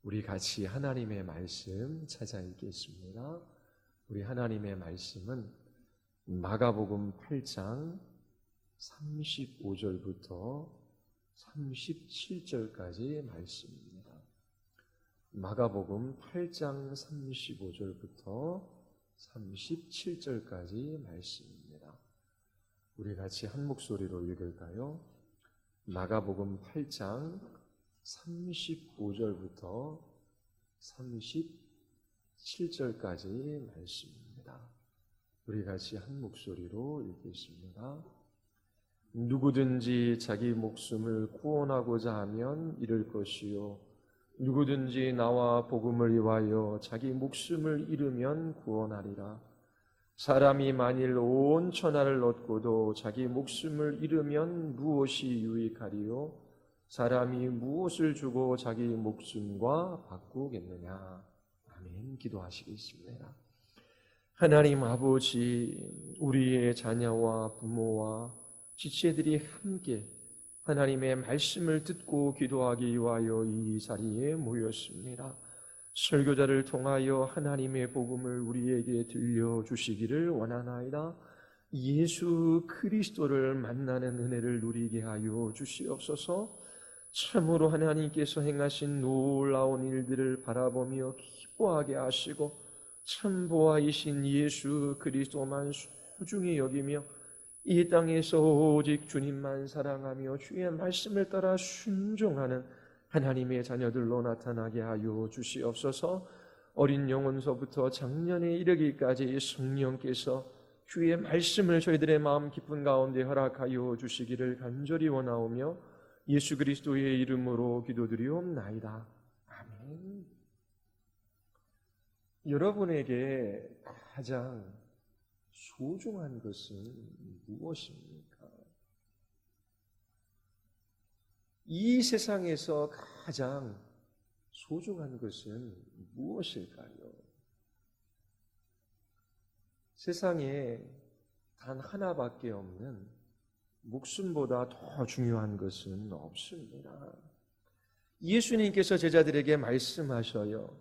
우리 같이 하나님의 말씀 찾아 읽겠습니다. 우리 하나님의 말씀은 마가복음 8장 35절부터 37절까지의 말씀입니다. 마가복음 8장 35절부터 37절까지 말씀입니다. 우리 같이 한 목소리로 읽을까요? 마가복음 8장 35절부터 37절까지 말씀입니다. 우리 같이 한 목소리로 읽겠습니다. 누구든지 자기 목숨을 구원하고자 하면 잃을 것이요 누구든지 나와 복음을 위하여 자기 목숨을 잃으면 구원하리라. 사람이 만일 온 천하를 얻고도 자기 목숨을 잃으면 무엇이 유익하리요? 사람이 무엇을 주고 자기 목숨과 바꾸겠느냐? 아멘. 기도하시겠습니다. 하나님 아버지, 우리의 자녀와 부모와 지체들이 함께 하나님의 말씀을 듣고 기도하기 위하여 이 자리에 모였습니다. 설교자를 통하여 하나님의 복음을 우리에게 들려주시기를 원하나이다. 예수 그리스도를 만나는 은혜를 누리게 하여 주시옵소서. 참으로 하나님께서 행하신 놀라운 일들을 바라보며 기뻐하게 하시고 참 보아이신 예수 그리스도만 소중히 여기며 이 땅에서 오직 주님만 사랑하며 주의 말씀을 따라 순종하는 하나님의 자녀들로 나타나게 하여 주시옵소서. 어린 영혼서부터 장년에 이르기까지 성령께서 주의 말씀을 저희들의 마음 깊은 가운데 허락하여 주시기를 간절히 원하오며 예수 그리스도의 이름으로 기도드리옵나이다. 아멘. 여러분에게 가장 소중한 것은 무엇입니까? 이 세상에서 가장 소중한 것은 무엇일까요? 세상에 단 하나밖에 없는 목숨보다 더 중요한 것은 없습니다. 예수님께서 제자들에게 말씀하셔요.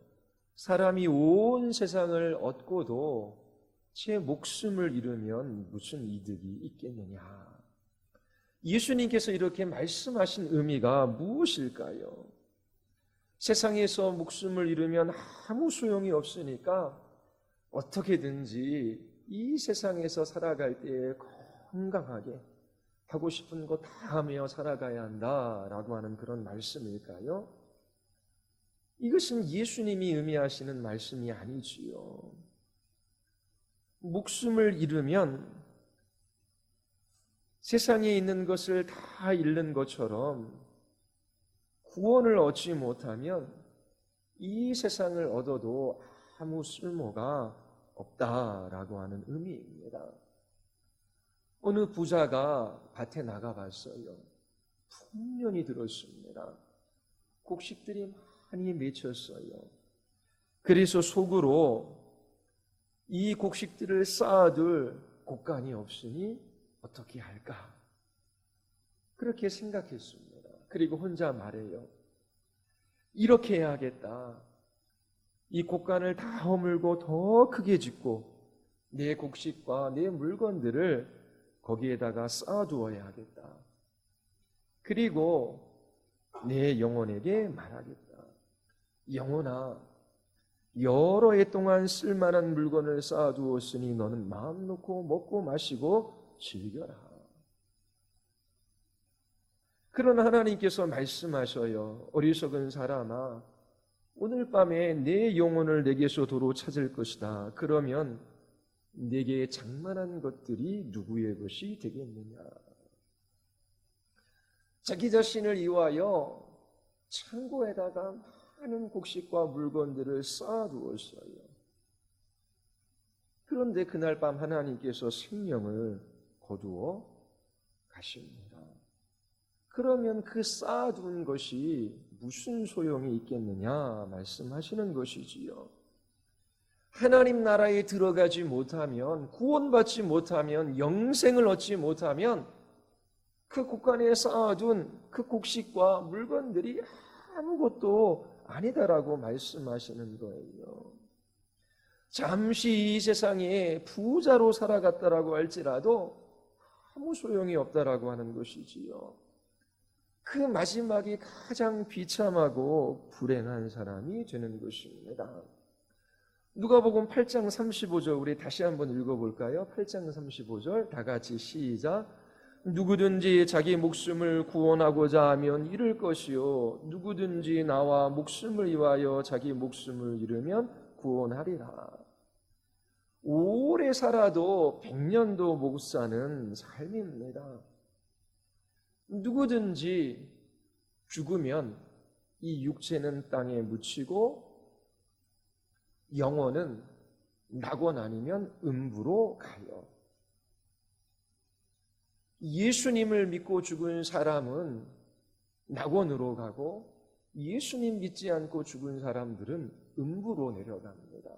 사람이 온 세상을 얻고도 제 목숨을 잃으면 무슨 이득이 있겠느냐? 예수님께서 이렇게 말씀하신 의미가 무엇일까요? 세상에서 목숨을 잃으면 아무 소용이 없으니까 어떻게든지 이 세상에서 살아갈 때 건강하게 하고 싶은 거 다 하며 살아가야 한다라고 하는 그런 말씀일까요? 이것은 예수님이 의미하시는 말씀이 아니지요. 목숨을 잃으면 세상에 있는 것을 다 잃는 것처럼 구원을 얻지 못하면 이 세상을 얻어도 아무 쓸모가 없다라고 하는 의미입니다. 어느 부자가 밭에 나가봤어요. 풍년이 들었습니다. 곡식들이 많이 맺혔어요. 그래서 속으로 이 곡식들을 쌓아둘 곡간이 없으니 어떻게 할까? 그렇게 생각했습니다. 그리고 혼자 말해요. 이렇게 해야겠다. 이 곡간을 다 허물고 더 크게 짓고 내 곡식과 내 물건들을 거기에다가 쌓아두어야 하겠다. 그리고 내 영혼에게 말하겠다. 영혼아, 여러 해 동안 쓸만한 물건을 쌓아두었으니 너는 마음 놓고 먹고 마시고 즐겨라. 그러나 하나님께서 말씀하셔요. 어리석은 사람아, 오늘 밤에 내 영혼을 내게서 도로 찾을 것이다. 그러면 내게 장만한 것들이 누구의 것이 되겠느냐? 자기 자신을 위하여 창고에다가 많은 곡식과 물건들을 쌓아두었어요. 그런데 그날 밤 하나님께서 생명을 거두어 가십니다. 그러면 그 쌓아둔 것이 무슨 소용이 있겠느냐 말씀하시는 것이지요. 하나님 나라에 들어가지 못하면, 구원받지 못하면, 영생을 얻지 못하면 그 곡간에 쌓아둔 그 곡식과 물건들이 아무것도 아니다라고 말씀하시는 거예요. 잠시 이 세상에 부자로 살아갔다라고 할지라도 아무 소용이 없다라고 하는 것이지요. 그 마지막이 가장 비참하고 불행한 사람이 되는 것입니다. 누가복음 8장 35절 우리 다시 한번 읽어볼까요? 8장 35절 다 같이 시작. 누구든지 자기 목숨을 구원하고자 하면 잃을 것이요 누구든지 나와 목숨을 위하여 자기 목숨을 잃으면 구원하리라. 오래 살아도 100년도 못 사는 삶입니다. 누구든지 죽으면 이 육체는 땅에 묻히고 영혼은 낙원 아니면 음부로 가요. 예수님을 믿고 죽은 사람은 낙원으로 가고 예수님 믿지 않고 죽은 사람들은 음부로 내려갑니다.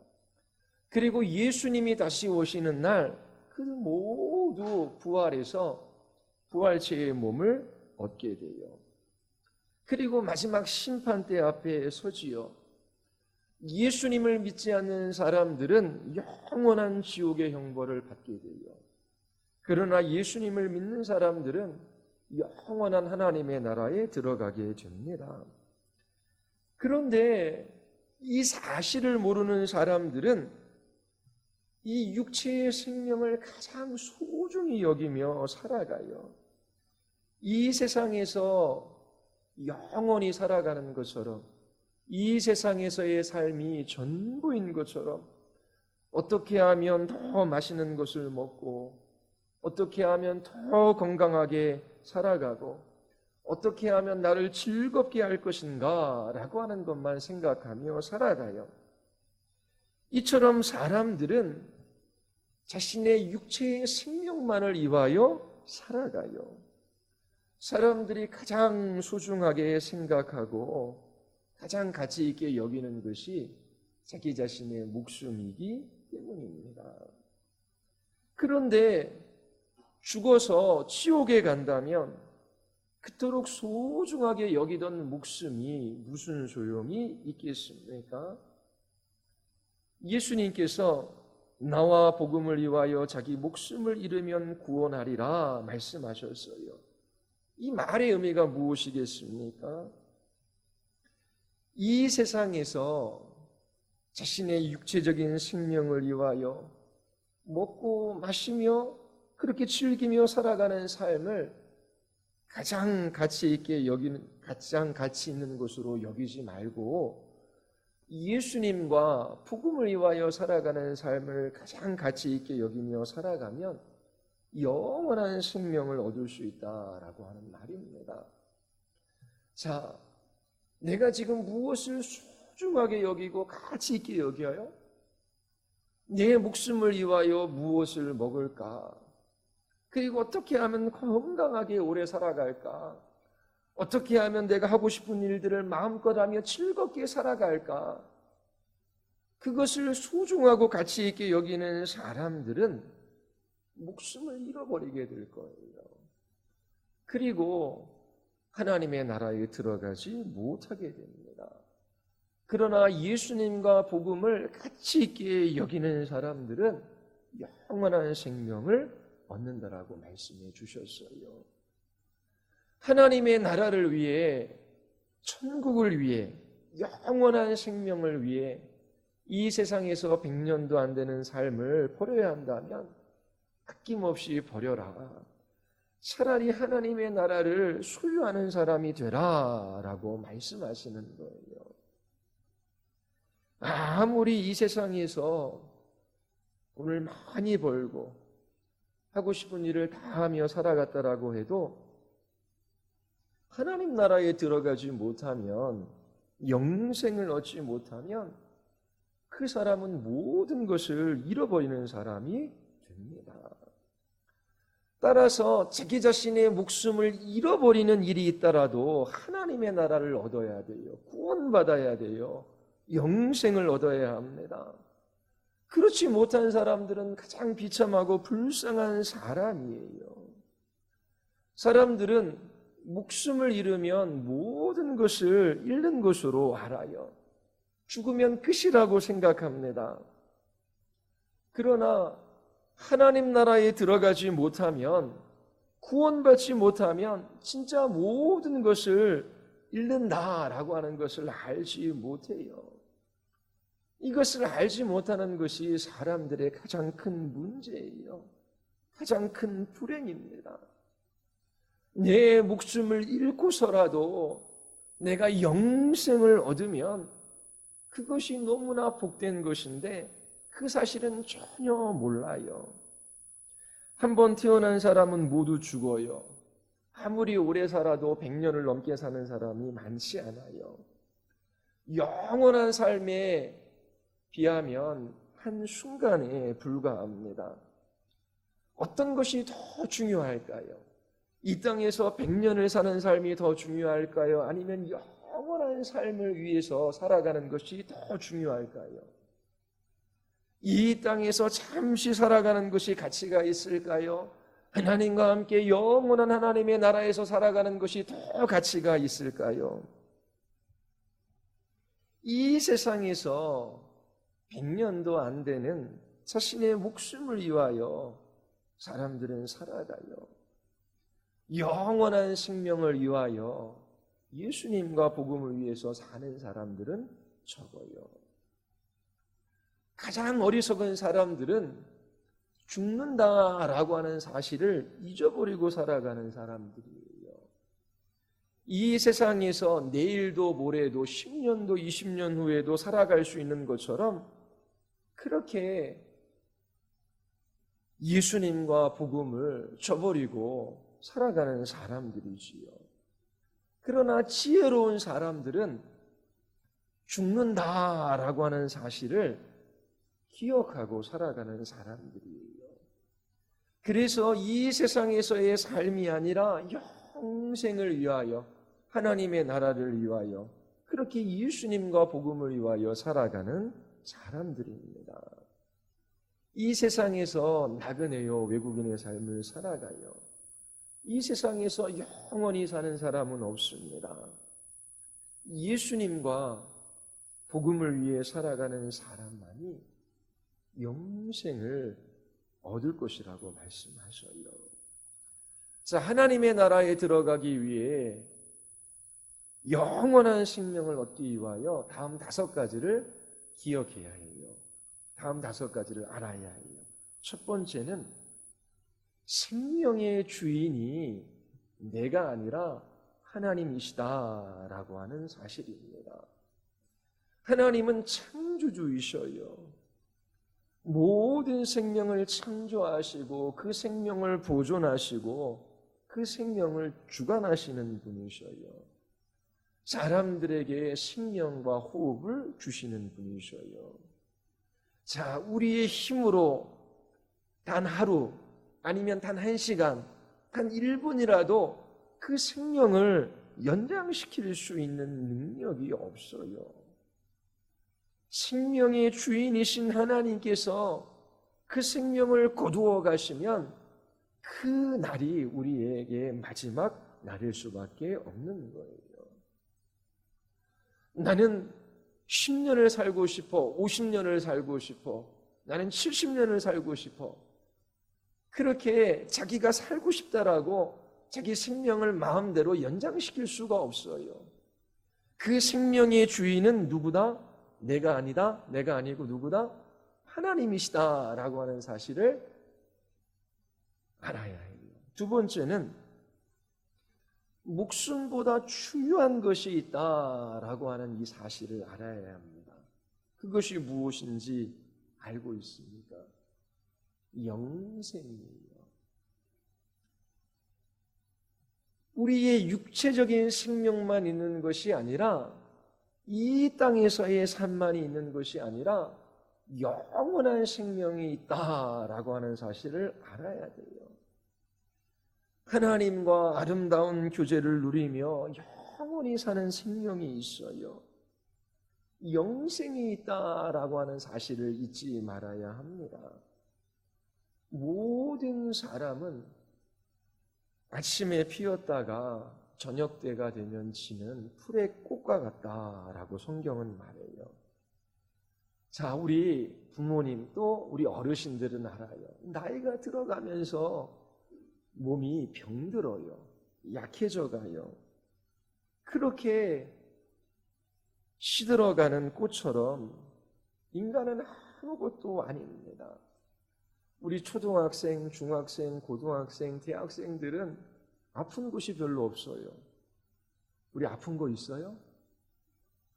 그리고 예수님이 다시 오시는 날 그 모두 부활해서 부활체의 몸을 얻게 돼요. 그리고 마지막 심판대 앞에 서지요. 예수님을 믿지 않는 사람들은 영원한 지옥의 형벌을 받게 돼요. 그러나 예수님을 믿는 사람들은 영원한 하나님의 나라에 들어가게 됩니다. 그런데 이 사실을 모르는 사람들은 이 육체의 생명을 가장 소중히 여기며 살아가요. 이 세상에서 영원히 살아가는 것처럼 이 세상에서의 삶이 전부인 것처럼 어떻게 하면 더 맛있는 것을 먹고 어떻게 하면 더 건강하게 살아가고 어떻게 하면 나를 즐겁게 할 것인가 라고 하는 것만 생각하며 살아가요. 이처럼 사람들은 자신의 육체의 생명만을 위하여 살아가요. 사람들이 가장 소중하게 생각하고 가장 가치 있게 여기는 것이 자기 자신의 목숨이기 때문입니다. 그런데 죽어서 지옥에 간다면 그토록 소중하게 여기던 목숨이 무슨 소용이 있겠습니까? 예수님께서 나와 복음을 위하여 자기 목숨을 잃으면 구원하리라 말씀하셨어요. 이 말의 의미가 무엇이겠습니까? 이 세상에서 자신의 육체적인 생명을 위하여 먹고 마시며 그렇게 즐기며 살아가는 삶을 가장 가치 있게 여기는, 가장 가치 있는 것으로 여기지 말고 예수님과 복음을 위하여 살아가는 삶을 가장 가치 있게 여기며 살아가면 영원한 생명을 얻을 수 있다라고 하는 말입니다. 자, 내가 지금 무엇을 소중하게 여기고 가치 있게 여겨요? 내 목숨을 위하여 무엇을 먹을까? 그리고 어떻게 하면 건강하게 오래 살아갈까? 어떻게 하면 내가 하고 싶은 일들을 마음껏 하며 즐겁게 살아갈까? 그것을 소중하고 가치 있게 여기는 사람들은 목숨을 잃어버리게 될 거예요. 그리고 하나님의 나라에 들어가지 못하게 됩니다. 그러나 예수님과 복음을 가치 있게 여기는 사람들은 영원한 생명을 얻는다라고 말씀해 주셨어요. 하나님의 나라를 위해, 천국을 위해, 영원한 생명을 위해 이 세상에서 100년도 안 되는 삶을 버려야 한다면 아낌없이 버려라. 차라리 하나님의 나라를 소유하는 사람이 되라라고 말씀하시는 거예요. 아무리 이 세상에서 돈을 많이 벌고 하고 싶은 일을 다 하며 살아갔다라고 해도 하나님 나라에 들어가지 못하면, 영생을 얻지 못하면 그 사람은 모든 것을 잃어버리는 사람이 됩니다. 따라서 자기 자신의 목숨을 잃어버리는 일이 있더라도 하나님의 나라를 얻어야 돼요. 구원받아야 돼요. 영생을 얻어야 합니다. 그렇지 못한 사람들은 가장 비참하고 불쌍한 사람이에요. 사람들은 목숨을 잃으면 모든 것을 잃는 것으로 알아요. 죽으면 끝이라고 생각합니다. 그러나 하나님 나라에 들어가지 못하면, 구원받지 못하면 진짜 모든 것을 잃는다라고 하는 것을 알지 못해요. 이것을 알지 못하는 것이 사람들의 가장 큰 문제예요. 가장 큰 불행입니다. 내 목숨을 잃고서라도 내가 영생을 얻으면 그것이 너무나 복된 것인데 그 사실은 전혀 몰라요. 한 번 태어난 사람은 모두 죽어요. 아무리 오래 살아도 100년을 넘게 사는 사람이 많지 않아요. 영원한 삶에 비하면 한순간에 불과합니다. 어떤 것이 더 중요할까요? 이 땅에서 100년을 사는 삶이 더 중요할까요? 아니면 영원한 삶을 위해서 살아가는 것이 더 중요할까요? 이 땅에서 잠시 살아가는 것이 가치가 있을까요? 하나님과 함께 영원한 하나님의 나라에서 살아가는 것이 더 가치가 있을까요? 이 세상에서 100년도 안 되는 자신의 목숨을 위하여 사람들은 살아가요. 영원한 생명을 위하여 예수님과 복음을 위해서 사는 사람들은 적어요. 가장 어리석은 사람들은 죽는다라고 하는 사실을 잊어버리고 살아가는 사람들이에요. 이 세상에서 내일도 모레도 10년도 20년 후에도 살아갈 수 있는 것처럼 그렇게 예수님과 복음을 저버리고 살아가는 사람들이지요. 그러나 지혜로운 사람들은 죽는다라고 하는 사실을 기억하고 살아가는 사람들이에요. 그래서 이 세상에서의 삶이 아니라 영생을 위하여, 하나님의 나라를 위하여, 그렇게 예수님과 복음을 위하여 살아가는 사람들입니다. 이 세상에서 나그네요 외국인의 삶을 살아가요. 이 세상에서 영원히 사는 사람은 없습니다. 예수님과 복음을 위해 살아가는 사람만이 영생을 얻을 것이라고 말씀하셔요. 자, 하나님의 나라에 들어가기 위해 영원한 생명을 얻기 위하여 다음 5가지를 기억해야 해요. 다음 5가지를 알아야 해요. 첫 번째는 생명의 주인이 내가 아니라 하나님이시다라고 하는 사실입니다. 하나님은 창조주이셔요. 모든 생명을 창조하시고 그 생명을 보존하시고 그 생명을 주관하시는 분이셔요. 사람들에게 생명과 호흡을 주시는 분이셔요. 자, 우리의 힘으로 단 하루 아니면 단 1시간, 단 1분이라도 그 생명을 연장시킬 수 있는 능력이 없어요. 생명의 주인이신 하나님께서 그 생명을 거두어 가시면 그 날이 우리에게 마지막 날일 수밖에 없는 거예요. 나는 10년을 살고 싶어, 50년을 살고 싶어, 나는 70년을 살고 싶어. 그렇게 자기가 살고 싶다라고 자기 생명을 마음대로 연장시킬 수가 없어요. 그 생명의 주인은 누구다? 내가 아니다, 내가 아니고 누구다? 하나님이시다라고 하는 사실을 알아야 해요. 두 번째는 목숨보다 중요한 것이 있다라고 하는 이 사실을 알아야 합니다. 그것이 무엇인지 알고 있습니까? 영생이에요. 우리의 육체적인 생명만 있는 것이 아니라 이 땅에서의 삶만이 있는 것이 아니라 영원한 생명이 있다라고 하는 사실을 알아야 돼요. 하나님과 아름다운 교제를 누리며 영원히 사는 생명이 있어요. 영생이 있다라고 하는 사실을 잊지 말아야 합니다. 모든 사람은 아침에 피었다가 저녁 때가 되면 지는 풀의 꽃과 같다라고 성경은 말해요. 자, 우리 부모님 또 우리 어르신들은 알아요. 나이가 들어가면서 몸이 병들어요. 약해져 가요. 그렇게 시들어가는 꽃처럼 인간은 아무것도 아닙니다. 우리 초등학생, 중학생, 고등학생, 대학생들은 아픈 곳이 별로 없어요. 우리 아픈 거 있어요?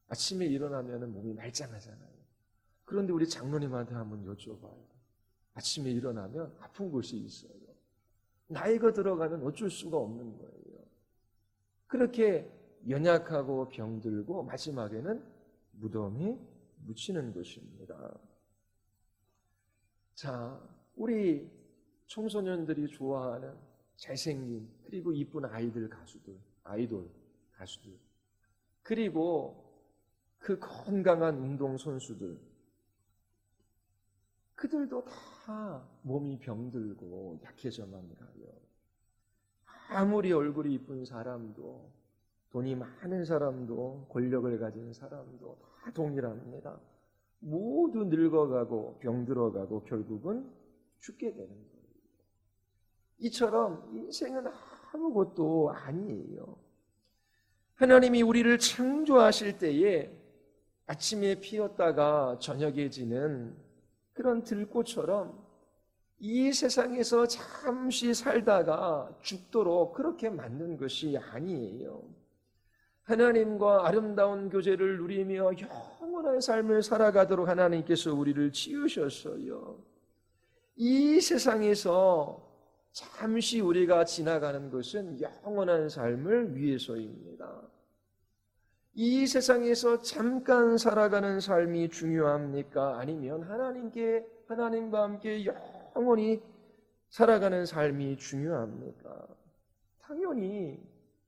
아침에 일어나면 몸이 말짱하잖아요. 그런데 우리 장로님한테 한번 여쭤봐요. 아침에 일어나면 아픈 곳이 있어요. 나이가 들어가면 어쩔 수가 없는 거예요. 그렇게 연약하고 병들고 마지막에는 무덤에 묻히는 것입니다. 자, 우리 청소년들이 좋아하는 잘생긴 그리고 이쁜 아이돌 가수들, 그리고 그 건강한 운동선수들, 그들도 다 몸이 병들고 약해져만 가요. 아무리 얼굴이 이쁜 사람도, 돈이 많은 사람도, 권력을 가진 사람도 다 동일합니다. 모두 늙어가고 병들어가고 결국은 죽게 되는 거예요. 이처럼 인생은 아무것도 아니에요. 하나님이 우리를 창조하실 때에 아침에 피었다가 저녁에 지는 그런 들꽃처럼 이 세상에서 잠시 살다가 죽도록 그렇게 만든 것이 아니에요. 하나님과 아름다운 교제를 누리며 영원한 삶을 살아가도록 하나님께서 우리를 지으셨어요. 이 세상에서 잠시 우리가 지나가는 것은 영원한 삶을 위해서입니다. 이 세상에서 잠깐 살아가는 삶이 중요합니까? 아니면 하나님과 함께 영원히 살아가는 삶이 중요합니까? 당연히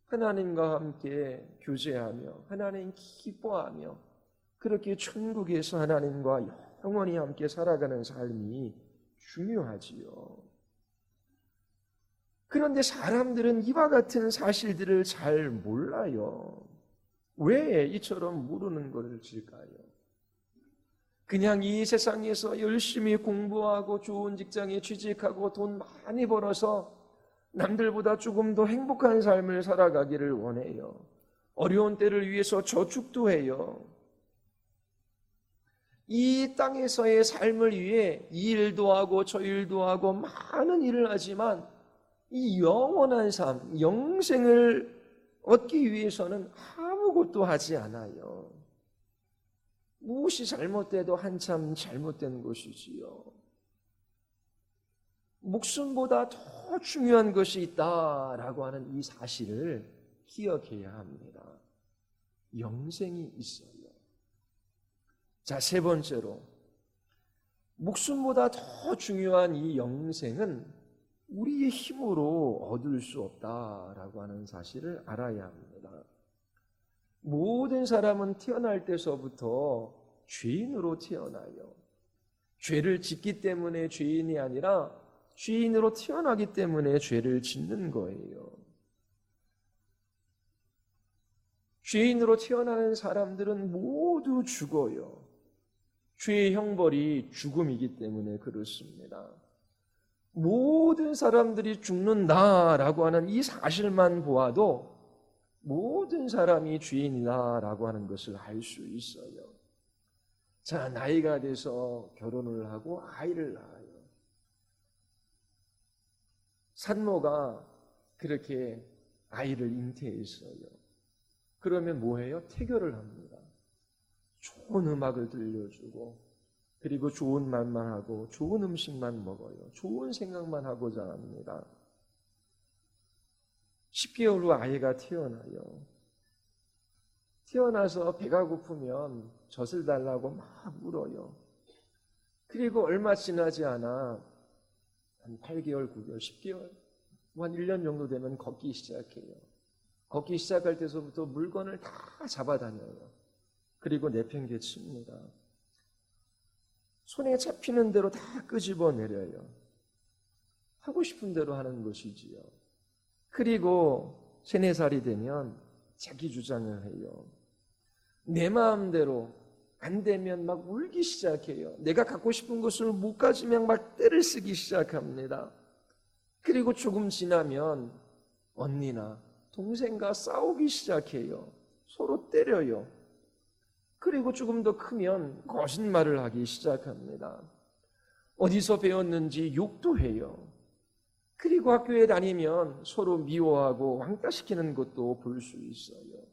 하나님과 함께 교제하며 하나님 기뻐하며 그렇게 천국에서 하나님과 영원히 함께 살아가는 삶이 중요하지요. 그런데 사람들은 이와 같은 사실들을 잘 몰라요. 왜 이처럼 모르는 것일까요? 그냥 이 세상에서 열심히 공부하고 좋은 직장에 취직하고 돈 많이 벌어서 남들보다 조금 더 행복한 삶을 살아가기를 원해요. 어려운 때를 위해서 저축도 해요. 이 땅에서의 삶을 위해 이 일도 하고 저 일도 하고 많은 일을 하지만 이 영원한 삶, 영생을 얻기 위해서는 아무것도 하지 않아요. 무엇이 잘못돼도 한참 잘못된 것이지요. 목숨보다 더 중요한 것이 있다라고 하는 이 사실을 기억해야 합니다. 영생이 있어요. 자, 세 번째로 목숨보다 더 중요한 이 영생은 우리의 힘으로 얻을 수 없다라고 하는 사실을 알아야 합니다. 모든 사람은 태어날 때서부터 죄인으로 태어나요. 죄를 짓기 때문에 죄인이 아니라 죄인으로 태어나기 때문에 죄를 짓는 거예요. 죄인으로 태어나는 사람들은 모두 죽어요. 죄의 형벌이 죽음이기 때문에 그렇습니다. 모든 사람들이 죽는다라고 하는 이 사실만 보아도 모든 사람이 죄인이다라고 하는 것을 알 수 있어요. 자, 나이가 돼서 결혼을 하고 아이를 낳아요. 산모가 그렇게 아이를 잉태했어요. 그러면 뭐해요? 태교를 합니다. 좋은 음악을 들려주고 그리고 좋은 말만 하고 좋은 음식만 먹어요. 좋은 생각만 하고자 합니다. 10개월 후 아이가 태어나요. 태어나서 배가 고프면 젖을 달라고 막 울어요. 그리고 얼마 지나지 않아 한 8개월, 9개월, 10개월, 한 1년 정도 되면 걷기 시작해요. 걷기 시작할 때서부터 물건을 다 잡아다녀요. 그리고 내팽개칩니다. 손에 잡히는 대로 다 끄집어내려요. 하고 싶은 대로 하는 것이지요. 그리고 3-4살이 되면 자기 주장을 해요. 내 마음대로 안 되면 막 울기 시작해요. 내가 갖고 싶은 것을 못 가지면 막 떼를 쓰기 시작합니다. 그리고 조금 지나면 언니나 동생과 싸우기 시작해요. 서로 때려요. 그리고 조금 더 크면 거짓말을 하기 시작합니다. 어디서 배웠는지 욕도 해요. 그리고 학교에 다니면 서로 미워하고 왕따시키는 것도 볼 수 있어요.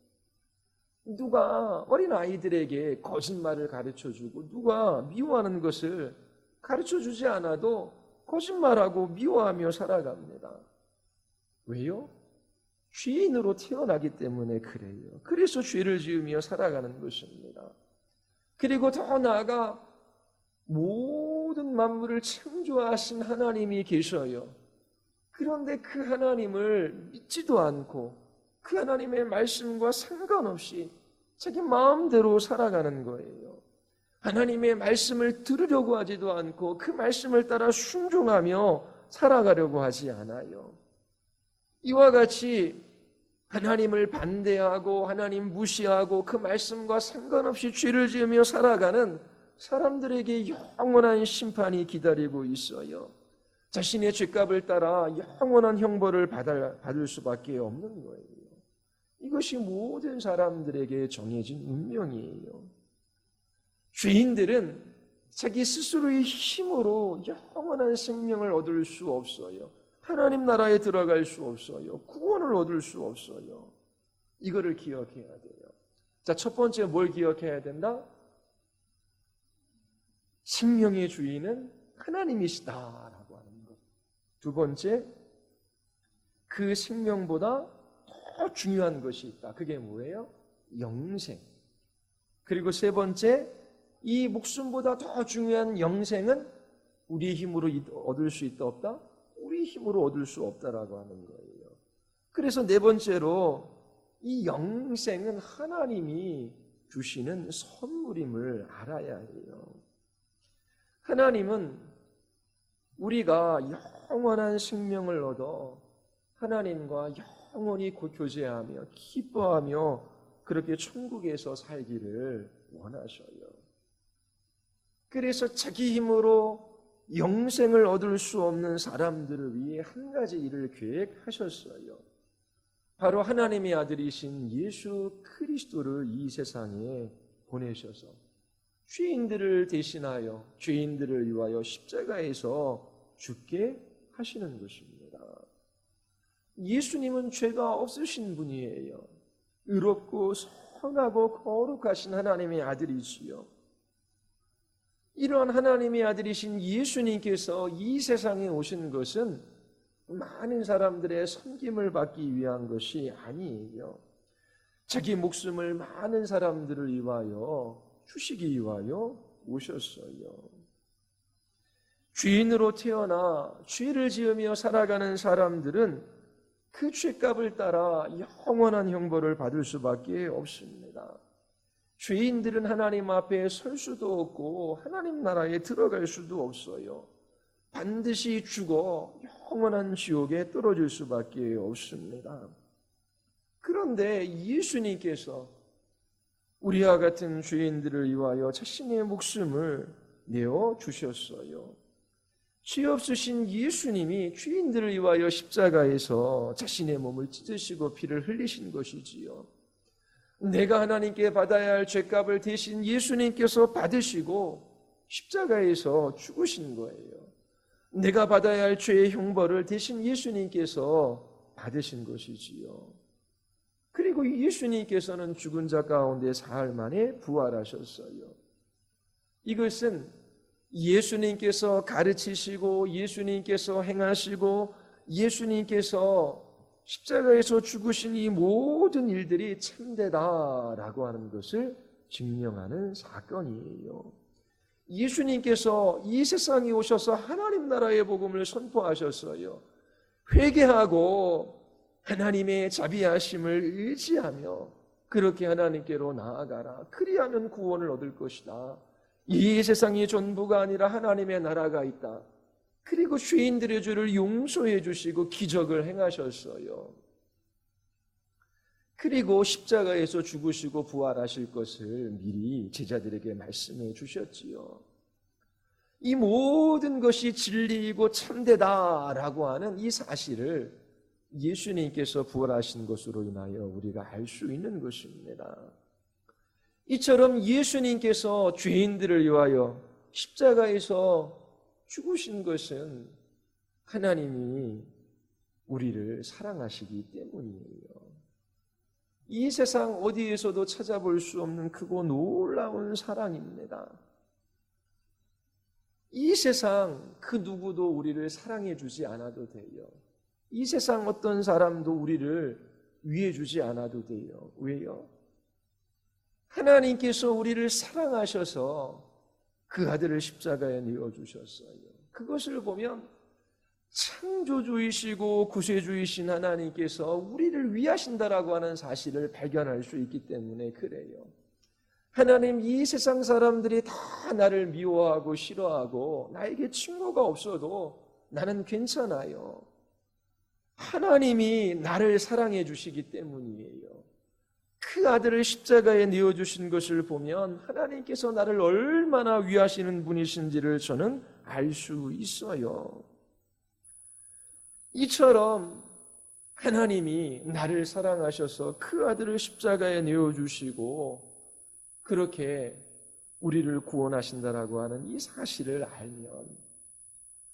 누가 어린아이들에게 거짓말을 가르쳐주고 누가 미워하는 것을 가르쳐주지 않아도 거짓말하고 미워하며 살아갑니다. 왜요? 죄인으로 태어나기 때문에 그래요. 그래서 죄를 지으며 살아가는 것입니다. 그리고 더 나아가 모든 만물을 창조하신 하나님이 계셔요. 그런데 그 하나님을 믿지도 않고 그 하나님의 말씀과 상관없이 자기 마음대로 살아가는 거예요. 하나님의 말씀을 들으려고 하지도 않고 그 말씀을 따라 순종하며 살아가려고 하지 않아요. 이와 같이 하나님을 반대하고 하나님 무시하고 그 말씀과 상관없이 죄를 지으며 살아가는 사람들에게 영원한 심판이 기다리고 있어요. 자신의 죄값을 따라 영원한 형벌을 받을 수밖에 없는 거예요. 이것이 모든 사람들에게 정해진 운명이에요. 죄인들은 자기 스스로의 힘으로 영원한 생명을 얻을 수 없어요. 하나님 나라에 들어갈 수 없어요. 구원을 얻을 수 없어요. 이거를 기억해야 돼요. 자, 첫 번째 뭘 기억해야 된다? 생명의 주인은 하나님이시다라고 하는 것. 두 번째, 그 생명보다 더 중요한 것이 있다. 그게 뭐예요? 영생. 그리고 세 번째, 이 목숨보다 더 중요한 영생은 우리의 힘으로 얻을 수 있다 없다? 우리 힘으로 얻을 수 없다라고 하는 거예요. 그래서 네 번째로 이 영생은 하나님이 주시는 선물임을 알아야 해요. 하나님은 우리가 영원한 생명을 얻어 하나님과 영원히 교제하며 기뻐하며 그렇게 천국에서 살기를 원하셔요. 그래서 자기 힘으로 영생을 얻을 수 없는 사람들을 위해 한 가지 일을 계획하셨어요. 바로 하나님의 아들이신 예수 그리스도를 이 세상에 보내셔서 죄인들을 대신하여 죄인들을 위하여 십자가에서 죽게 하시는 것입니다. 예수님은 죄가 없으신 분이에요. 의롭고 선하고 거룩하신 하나님의 아들이지요. 이러한 하나님의 아들이신 예수님께서 이 세상에 오신 것은 많은 사람들의 섬김을 받기 위한 것이 아니에요. 자기 목숨을 많은 사람들을 위하여 주시기 위하여 오셨어요. 죄인으로 태어나 죄를 지으며 살아가는 사람들은 그 죄값을 따라 영원한 형벌을 받을 수밖에 없습니다. 죄인들은 하나님 앞에 설 수도 없고 하나님 나라에 들어갈 수도 없어요. 반드시 죽어 영원한 지옥에 떨어질 수밖에 없습니다. 그런데 예수님께서 우리와 같은 죄인들을 위하여 자신의 목숨을 내어 주셨어요. 죄 없으신 예수님이 죄인들을 위하여 십자가에서 자신의 몸을 찢으시고 피를 흘리신 것이지요. 내가 하나님께 받아야 할 죄값을 대신 예수님께서 받으시고 십자가에서 죽으신 거예요. 내가 받아야 할 죄의 형벌을 대신 예수님께서 받으신 것이지요. 그리고 예수님께서는 죽은 자 가운데 사흘 만에 부활하셨어요. 이것은 예수님께서 가르치시고 예수님께서 행하시고 예수님께서 십자가에서 죽으신 이 모든 일들이 참되다라고 하는 것을 증명하는 사건이에요. 예수님께서 이 세상에 오셔서 하나님 나라의 복음을 선포하셨어요. 회개하고 하나님의 자비하심을 의지하며 그렇게 하나님께로 나아가라. 그리하면 구원을 얻을 것이다. 이 세상이 전부가 아니라 하나님의 나라가 있다. 그리고 죄인들의 죄를 용서해 주시고 기적을 행하셨어요. 그리고 십자가에서 죽으시고 부활하실 것을 미리 제자들에게 말씀해 주셨지요. 이 모든 것이 진리이고 참되다라고 하는 이 사실을 예수님께서 부활하신 것으로 인하여 우리가 알 수 있는 것입니다. 이처럼 예수님께서 죄인들을 위하여 십자가에서 죽으신 것은 하나님이 우리를 사랑하시기 때문이에요. 이 세상 어디에서도 찾아볼 수 없는 크고 놀라운 사랑입니다. 이 세상 그 누구도 우리를 사랑해 주지 않아도 돼요. 이 세상 어떤 사람도 우리를 위해 주지 않아도 돼요. 왜요? 하나님께서 우리를 사랑하셔서 그 아들을 십자가에 내어주셨어요. 그것을 보면 창조주이시고 구세주이신 하나님께서 우리를 위하신다라고 하는 사실을 발견할 수 있기 때문에 그래요. 하나님, 이 세상 사람들이 다 나를 미워하고 싫어하고 나에게 친구가 없어도 나는 괜찮아요. 하나님이 나를 사랑해 주시기 때문이에요. 그 아들을 십자가에 내어주신 것을 보면 하나님께서 나를 얼마나 위하시는 분이신지를 저는 알 수 있어요. 이처럼 하나님이 나를 사랑하셔서 그 아들을 십자가에 내어주시고 그렇게 우리를 구원하신다라고 하는 이 사실을 알면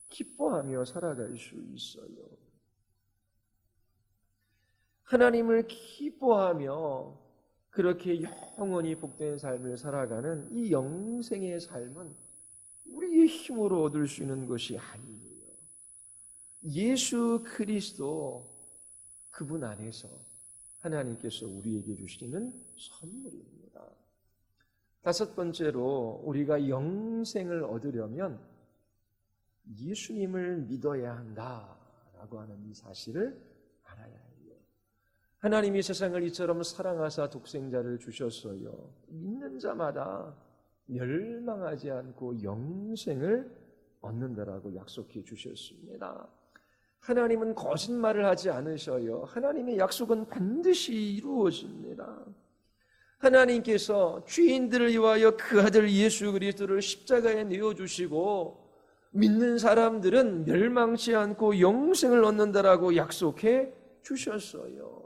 기뻐하며 살아갈 수 있어요. 하나님을 기뻐하며 그렇게 영원히 복된 삶을 살아가는 이 영생의 삶은 우리의 힘으로 얻을 수 있는 것이 아니에요. 예수 그리스도 그분 안에서 하나님께서 우리에게 주시는 선물입니다. 다섯 번째로 우리가 영생을 얻으려면 예수님을 믿어야 한다라고 하는 이 사실을 알아야 해요. 하나님이 세상을 이처럼 사랑하사 독생자를 주셨어요. 믿는 자마다 멸망하지 않고 영생을 얻는다라고 약속해 주셨습니다. 하나님은 거짓말을 하지 않으셔요. 하나님의 약속은 반드시 이루어집니다. 하나님께서 죄인들을 위하여 그 아들 예수 그리스도를 십자가에 내어주시고 믿는 사람들은 멸망치 않고 영생을 얻는다라고 약속해 주셨어요.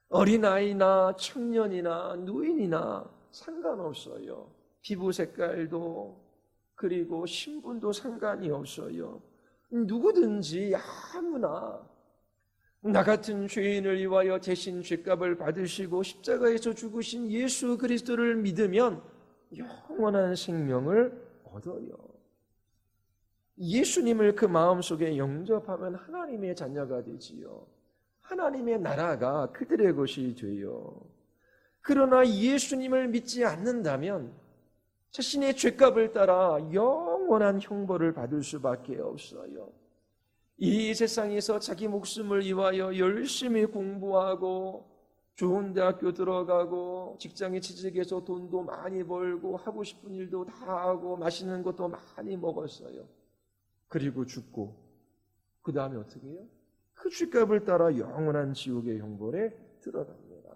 어린아이나 청년이나 노인이나 상관없어요. 피부 색깔도 그리고 신분도 상관이 없어요. 누구든지 아무나 나 같은 죄인을 위하여 대신 죄값을 받으시고 십자가에서 죽으신 예수 그리스도를 믿으면 영원한 생명을 얻어요. 예수님을 그 마음속에 영접하면 하나님의 자녀가 되지요. 하나님의 나라가 그들의 것이 돼요. 그러나 예수님을 믿지 않는다면 자신의 죄값을 따라 영원한 형벌을 받을 수밖에 없어요. 이 세상에서 자기 목숨을 위하여 열심히 공부하고 좋은 대학교 들어가고 직장에 취직해서 돈도 많이 벌고 하고 싶은 일도 다 하고 맛있는 것도 많이 먹었어요. 그리고 죽고 그 다음에 어떻게 해요? 그 죄값을 따라 영원한 지옥의 형벌에 들어갑니다.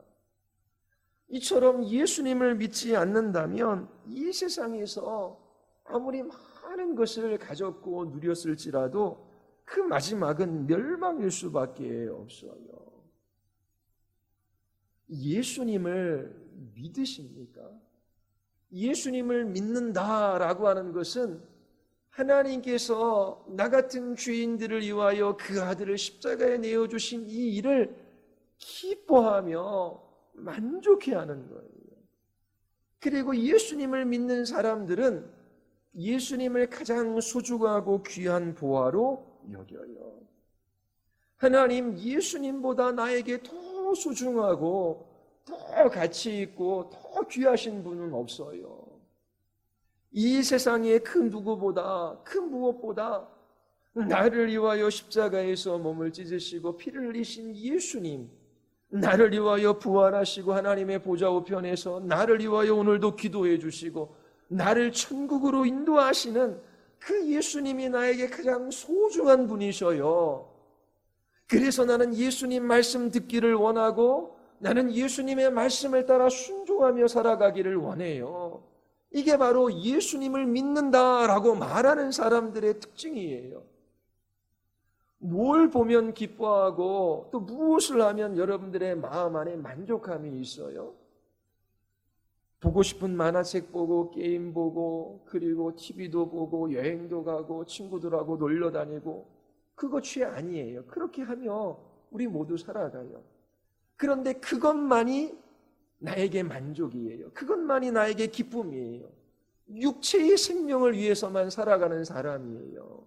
이처럼 예수님을 믿지 않는다면 이 세상에서 아무리 많은 것을 가졌고 누렸을지라도 그 마지막은 멸망일 수밖에 없어요. 예수님을 믿으십니까? 예수님을 믿는다라고 하는 것은 하나님께서 나 같은 죄인들을 위하여 그 아들을 십자가에 내어주신 이 일을 기뻐하며 만족해하는 거예요. 그리고 예수님을 믿는 사람들은 예수님을 가장 소중하고 귀한 보화로 여겨요. 하나님, 예수님보다 나에게 더 소중하고 더 가치 있고 더 귀하신 분은 없어요. 이 세상의 그 누구보다 그 무엇보다 나를 위하여 십자가에서 몸을 찢으시고 피를 흘리신 예수님, 나를 위하여 부활하시고 하나님의 보좌 우편에서 나를 위하여 오늘도 기도해 주시고 나를 천국으로 인도하시는 그 예수님이 나에게 가장 소중한 분이셔요. 그래서 나는 예수님 말씀 듣기를 원하고 나는 예수님의 말씀을 따라 순종하며 살아가기를 원해요. 이게 바로 예수님을 믿는다라고 말하는 사람들의 특징이에요. 뭘 보면 기뻐하고 또 무엇을 하면 여러분들의 마음 안에 만족함이 있어요? 보고 싶은 만화책 보고 게임 보고 그리고 TV도 보고 여행도 가고 친구들하고 놀러 다니고 그거 죄 아니에요. 그렇게 하며 우리 모두 살아가요. 그런데 그것만이 나에게 만족이에요. 그것만이 나에게 기쁨이에요. 육체의 생명을 위해서만 살아가는 사람이에요.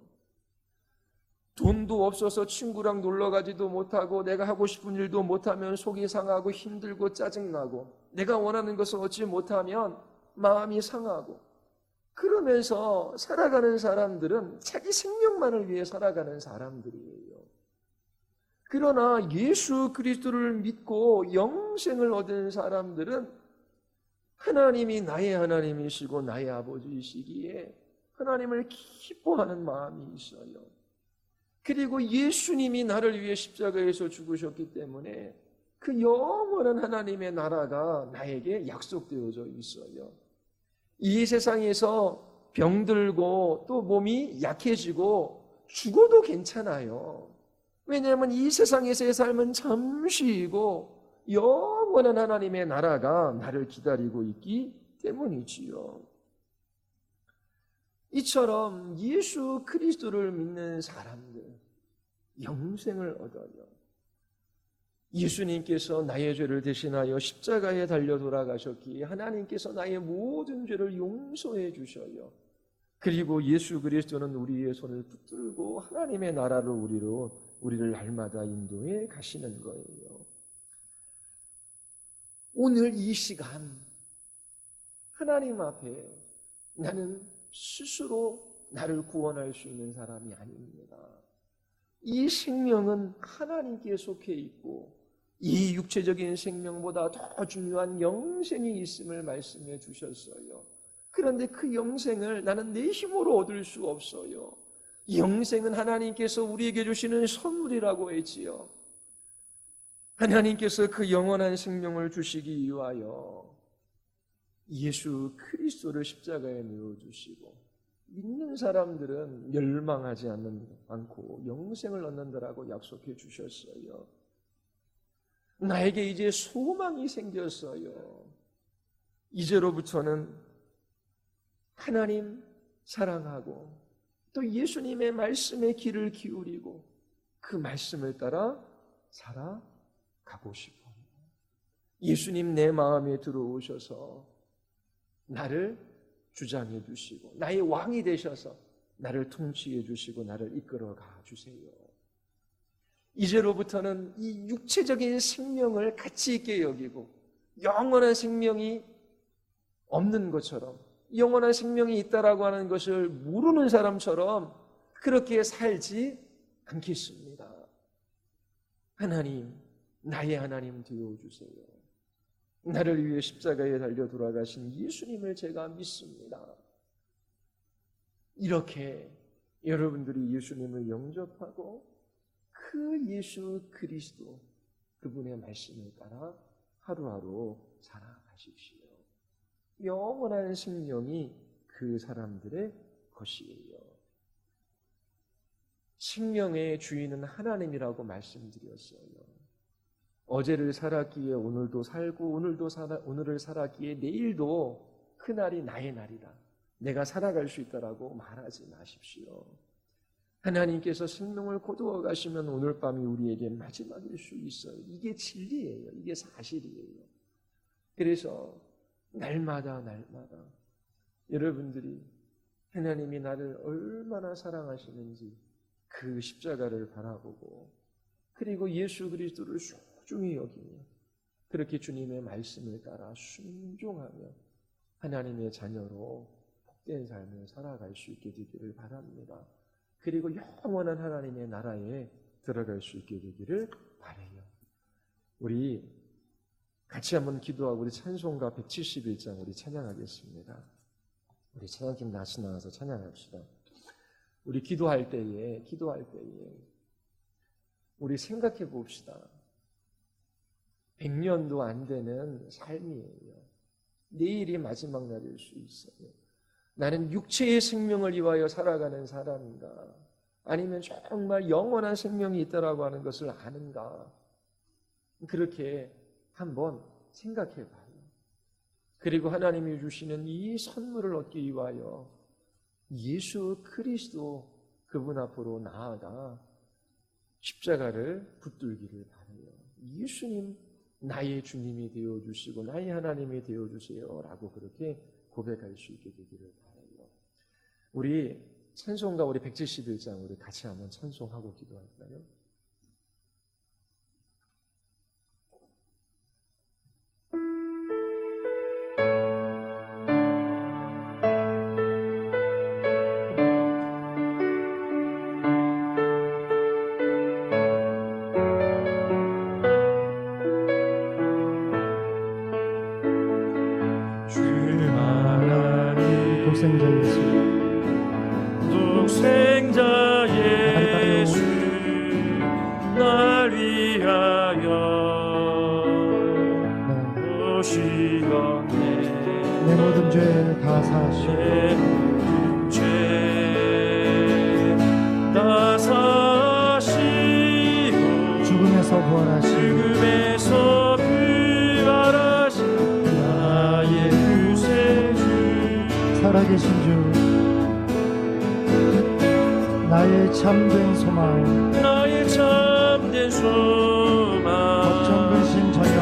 돈도 없어서 친구랑 놀러 가지도 못하고 내가 하고 싶은 일도 못하면 속이 상하고 힘들고 짜증나고 내가 원하는 것을 얻지 못하면 마음이 상하고 그러면서 살아가는 사람들은 자기 생명만을 위해 살아가는 사람들이에요. 그러나 예수 그리스도를 믿고 영생을 얻은 사람들은 하나님이 나의 하나님이시고 나의 아버지이시기에 하나님을 기뻐하는 마음이 있어요. 그리고 예수님이 나를 위해 십자가에서 죽으셨기 때문에 그 영원한 하나님의 나라가 나에게 약속되어져 있어요. 이 세상에서 병들고 또 몸이 약해지고 죽어도 괜찮아요. 왜냐하면 이 세상에서의 삶은 잠시이고 영원한 하나님의 나라가 나를 기다리고 있기 때문이지요. 이처럼 예수 그리스도를 믿는 사람들 영생을 얻어요. 예수님께서 나의 죄를 대신하여 십자가에 달려 돌아가셨기에 하나님께서 나의 모든 죄를 용서해 주셔요. 그리고 예수 그리스도는 우리의 손을 붙들고 하나님의 나라로 우리를 날마다 인도해 가시는 거예요. 오늘 이 시간 하나님 앞에 나는 스스로 나를 구원할 수 있는 사람이 아닙니다. 이 생명은 하나님께 속해 있고 이 육체적인 생명보다 더 중요한 영생이 있음을 말씀해 주셨어요. 그런데 그 영생을 나는 내 힘으로 얻을 수 없어요. 영생은 하나님께서 우리에게 주시는 선물이라고 했지요. 하나님께서 그 영원한 생명을 주시기 위하여 예수 그리스도를 십자가에 내어주시고 믿는 사람들은 멸망하지 않고 영생을 얻는다라고 약속해 주셨어요. 나에게 이제 소망이 생겼어요. 이제로부터는 하나님 사랑하고 또 예수님의 말씀에 귀를 기울이고 그 말씀을 따라 살아가고 싶어요. 예수님 내 마음에 들어오셔서 나를 주장해 주시고 나의 왕이 되셔서 나를 통치해 주시고 나를 이끌어 가 주세요. 이제로부터는 이 육체적인 생명을 가치 있게 여기고 영원한 생명이 없는 것처럼 영원한 생명이 있다라고 하는 것을 모르는 사람처럼 그렇게 살지 않겠습니다. 하나님, 나의 하나님 되어주세요. 나를 위해 십자가에 달려 돌아가신 예수님을 제가 믿습니다. 이렇게 여러분들이 예수님을 영접하고 그 예수 그리스도 그분의 말씀을 따라 하루하루 살아가십시오. 영원한 생명이 그 사람들의 것이에요. 생명의 주인은 하나님이라고 말씀드렸어요. 어제를 살았기에 오늘도 살고 오늘을 살았기에 내일도 그 날이 나의 날이다. 내가 살아갈 수 있다라고 말하지 마십시오. 하나님께서 생명을 거두어 가시면 오늘 밤이 우리에게 마지막일 수 있어요. 이게 진리예요. 이게 사실이에요. 그래서 날마다 여러분들이 하나님이 나를 얼마나 사랑하시는지 그 십자가를 바라보고 그리고 예수 그리스도를 소중히 여기며 그렇게 주님의 말씀을 따라 순종하며 하나님의 자녀로 복된 삶을 살아갈 수 있게 되기를 바랍니다. 그리고 영원한 하나님의 나라에 들어갈 수 있게 되기를 바라요. 우리 같이 한번 기도하고 우리 찬송가 171장 우리 찬양하겠습니다. 우리 찬양팀 같이 나와서 찬양합시다. 우리 기도할 때에 우리 생각해 봅시다. 100년도 안 되는 삶이에요. 내일이 마지막 날일 수 있어요. 나는 육체의 생명을 위하여 살아가는 사람인가? 아니면 정말 영원한 생명이 있다라고 하는 것을 아는가? 그렇게 한번 생각해 봐요. 그리고 하나님이 주시는 이 선물을 얻기 위하여 예수 그리스도 그분 앞으로 나아가 십자가를 붙들기를 바라요. 예수님 나의 주님이 되어주시고 나의 하나님이 되어주세요 라고 그렇게 고백할 수 있게 되기를 바라요. 우리 찬송가 우리 171장 우리 같이 한번 찬송하고 기도할까요? 독생자 예수 날 위하여 오시었네. 내 모든 죄 다 사시고 내 모든 죄 다 사시고 죽음에서 부활하신 나의 구세주 살아계신 주 나의 참된 소망 나의 참된 소망 걱정 근심 전혀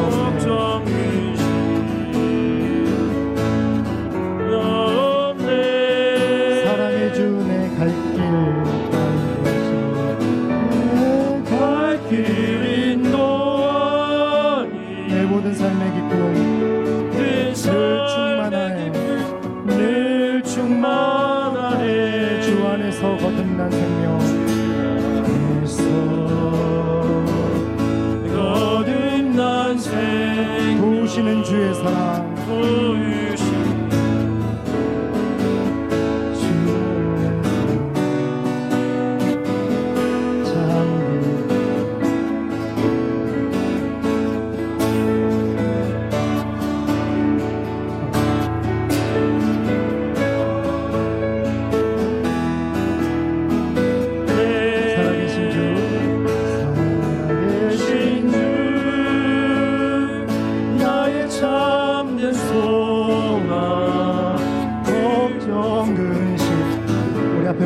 없네 사랑의 주 내 갈 길 인도하니 내 모든 삶의 기쁨 늘 충만하네 주 안에서 거듭난 생명 거듭난 생명 도우시는 주의 사랑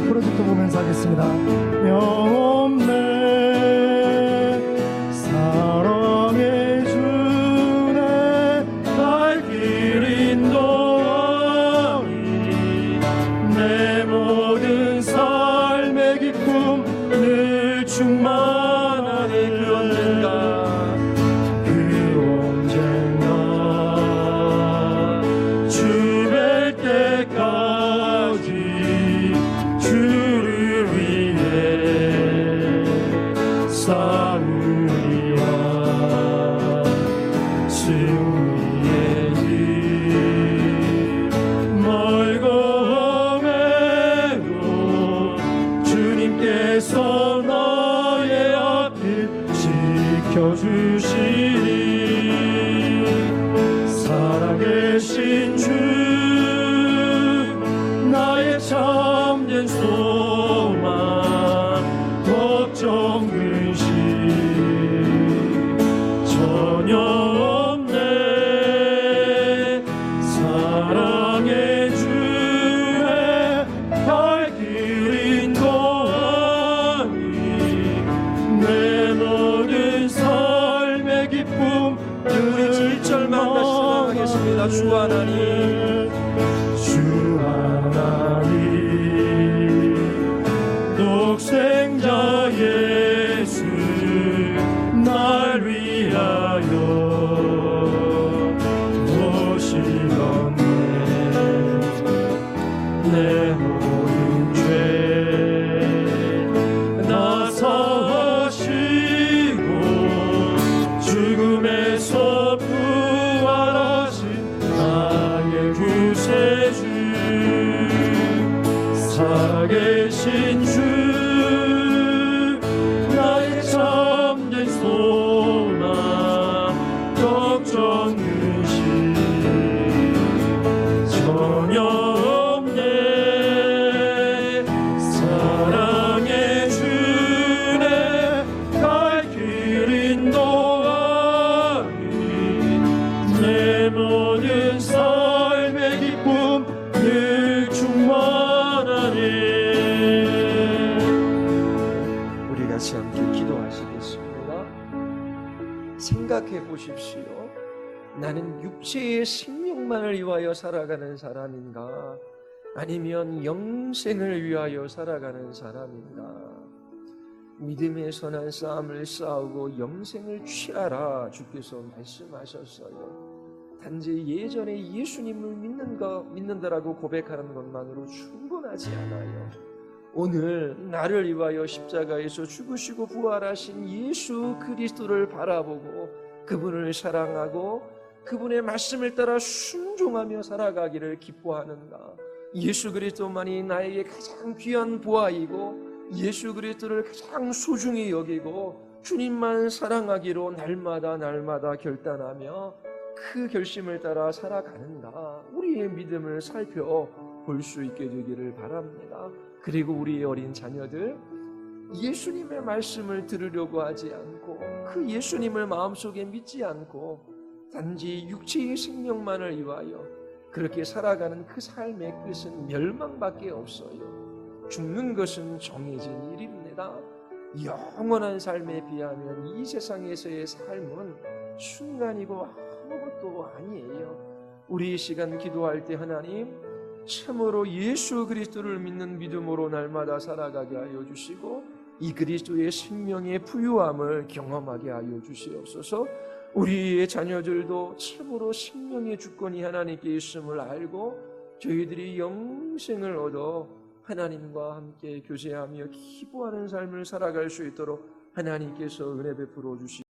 프로젝트 보면서 하겠습니다. 없네 사랑의 주내 갈 길 인도하니 내 모든 삶의 기쁨 늘 충만하니 그 언젠가 주 뵐 때까지 주를 위해 싸우리라 승리의 길 멀고 험해도 주님께서 나의 앞길 지켜주시리 살아계신 주 나의 참된 소망 걱정 근심 전혀 없네 사랑의 주의 갈 길 인도하니 내 모든 삶의 기쁨 우리 7절만 다시 나가겠습니다. 주 하나님 독생자 예수 날 위하여 오시었네 내 모든 죄 다 사하시고 죽음에서 부활하신 나의 구세주 살아계신 주 나의 참된 소망 생각해 보십시오. 나는 육체의 생명만을 위하여 살아가는 사람인가? 아니면 영생을 위하여 살아가는 사람인가? 믿음의 선한 싸움을 싸우고 영생을 취하라 주께서 말씀하셨어요. 단지 예전에 예수님을 믿는다라고 고백하는 것만으로 충분하지 않아요. 오늘 나를 위하여 십자가에서 죽으시고 부활하신 예수 그리스도를 바라보고 그분을 사랑하고 그분의 말씀을 따라 순종하며 살아가기를 기뻐하는가? 예수 그리스도만이 나에게 가장 귀한 보아이고 예수 그리스도를 가장 소중히 여기고 주님만 사랑하기로 날마다 결단하며 그 결심을 따라 살아가는가? 우리의 믿음을 살펴볼 수 있게 되기를 바랍니다. 그리고 우리의 어린 자녀들, 예수님의 말씀을 들으려고 하지 않고 그 예수님을 마음속에 믿지 않고 단지 육체의 생명만을 위하여 그렇게 살아가는 그 삶의 끝은 멸망밖에 없어요. 죽는 것은 정해진 일입니다. 영원한 삶에 비하면 이 세상에서의 삶은 순간이고 아무것도 아니에요. 우리 이 시간 기도할 때 하나님 참으로 예수 그리스도를 믿는 믿음으로 날마다 살아가게 하여 주시고 이 그리스도의 생명의 부유함을 경험하게 하여 주시옵소서. 우리의 자녀들도 참으로 생명의 주권이 하나님께 있음을 알고 저희들이 영생을 얻어 하나님과 함께 교제하며 기뻐하는 삶을 살아갈 수 있도록 하나님께서 은혜 베풀어 주시옵소서.